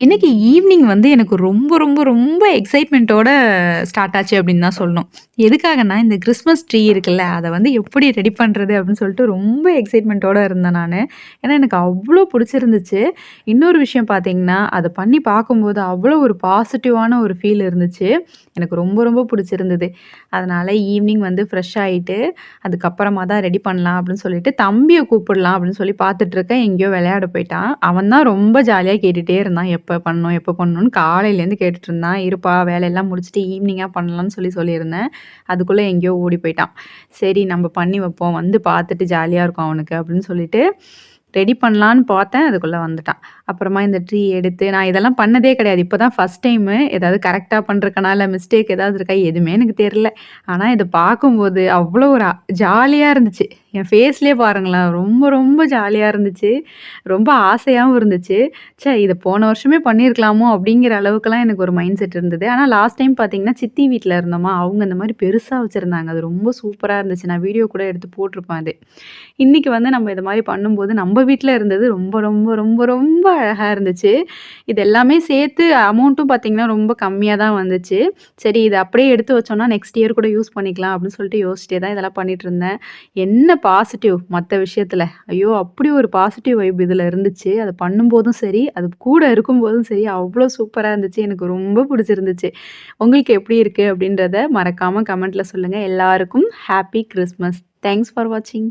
இன்னைக்கு ஈவ்னிங் வந்து எனக்கு ரொம்ப, ரொம்ப, ரொம்ப எக்ஸைட்மென்ட்டோட ஸ்டார்ட் ஆச்சு அப்படின்னு தான் சொல்லணும். எதுக்காகன்னா, இந்த கிறிஸ்மஸ் ட்ரீ இருக்குல்ல, அத வந்து எப்படி ரெடி பண்றது அப்படின்னு சொல்லிட்டு ரொம்ப எக்ஸைட்மென்ட்டோட இருந்தேன் நானு. ஏன்னா எனக்கு அவ்ளோ புடிச்சிருந்துச்சு. இன்னொரு விஷயம் பார்த்தீங்கன்னா, அத பண்ணி பார்க்கும்போது அவ்வளோ ஒரு பாசிட்டிவான ஒரு ஃபீல் இருந்துச்சு. எனக்கு ரொம்ப, ரொம்ப புடிச்சிருந்தது. அதனால ஈவ்னிங் வந்து ஃப்ரெஷ் ஆயிட்டு, அதுக்கப்புறமா தான் ரெடி பண்ணலாம் அப்படின்னு சொல்லிட்டு, தம்பிய கூப்பிடலாம் அப்படின்னு சொல்லி பார்த்துட்டுருக்கேன். எங்கேயோ விளையாட போயிட்டான். அவன் தான் ரொம்ப ஜாலியா கேட்டுட்டே இருந்தான். எப்ப பண்ணணும், எப்ப பண்ணணும்னு காலையிலேருந்து கேட்டுட்டு இருந்தான். இருப்பா வேலையெல்லாம் முடிச்சுட்டு ஈவினிங்கா பண்ணலாம்னு சொல்லியிருந்தேன். அதுக்குள்ள எங்கேயோ ஓடி போயிட்டான். சரி நம்ம பண்ணி வைப்போம். வந்து பார்த்துட்டு ஜாலியா இருக்கும் அவனுக்கு அப்படின்னு சொல்லிட்டு, ரெடி பண்ணலான்னு பார்த்தேன். அதுக்குள்ள வந்துட்டான். அப்புறமா இந்த ட்ரீ எடுத்து நான் இதெல்லாம் பண்ணதே கிடையாது. இப்ப தான் ஃபர்ஸ்ட் டைமு. ஏதாவது கரெக்ட்டா பண்ணிருக்கனா, இல்ல மிஸ்டேக் ஏதாவது இருக்கா எதுவுமே எனக்கு தெரியல. ஆனா இத பார்க்கும்போது அவ்ளோ ஒரு ஜாலியா இருந்துச்சு. என் ஃபேஸ்லயே பாருங்களேன். ரொம்ப ரொம்ப ஜாலியா இருந்துச்சு. ரொம்ப ஆசையாவும் இருந்துச்சு. இத போன வருஷமே பண்ணியிருக்கலாமோ! அப்படிங்கிற அளவுக்கெல்லாம் எனக்கு ஒரு மைண்ட் செட் இருந்தது. ஆனா லாஸ்ட் டைம் பார்த்தீங்கன்னா, சித்தி வீட்ல இருந்தோமா, அவங்க இந்த மாரி பெருசா வச்சிருந்தாங்க. அது ரொம்ப சூப்பரா இருந்துச்சு. நான் வீடியோ கூட எடுத்து போட்டிருப்பேன் அது. இன்னைக்கு வந்து நம்ம இது மாரி பண்ணும்போது, நம்ம வீட்ல இருந்தது ரொம்ப ரொம்ப ரொம்ப ரொம்ப அழகா இருந்துச்சு. இது எல்லாமே சேர்த்து அமௌண்ட்டும் பார்த்தீங்கன்னா, ரொம்ப கம்மியா தான் வந்துச்சு. சரி இத அப்படியே எடுத்து வச்சோம்னா, நெக்ஸ்ட் இயர் கூட யூஸ் பண்ணிக்கலாம் அப்படின்னு சொல்லிட்டு யோசிச்சிட்டே தான் இதெல்லாம் பண்ணிட்டுருந்தேன். என்ன பாசிட்டிவ் மத்த விஷயத்துல. ஐயோ! அப்படி ஒரு பாசிட்டிவ் வைப் இதுல இருந்துச்சு. அத பண்ணும்போதும் சரி, அது கூட இருக்கும்போதும் சரி, அவ்ளோ சூப்பரா இருந்துச்சு. எனக்கு ரொம்ப புடிச்சிருந்துச்சு. உங்களுக்கு எப்படி இருக்கு அப்படின்றத மறக்காம கமெண்ட்ல சொல்லுங்க. எல்லாருக்கும் ஹேப்பி கிறிஸ்மஸ். தேங்க்ஸ் ஃபார் வாட்சிங்.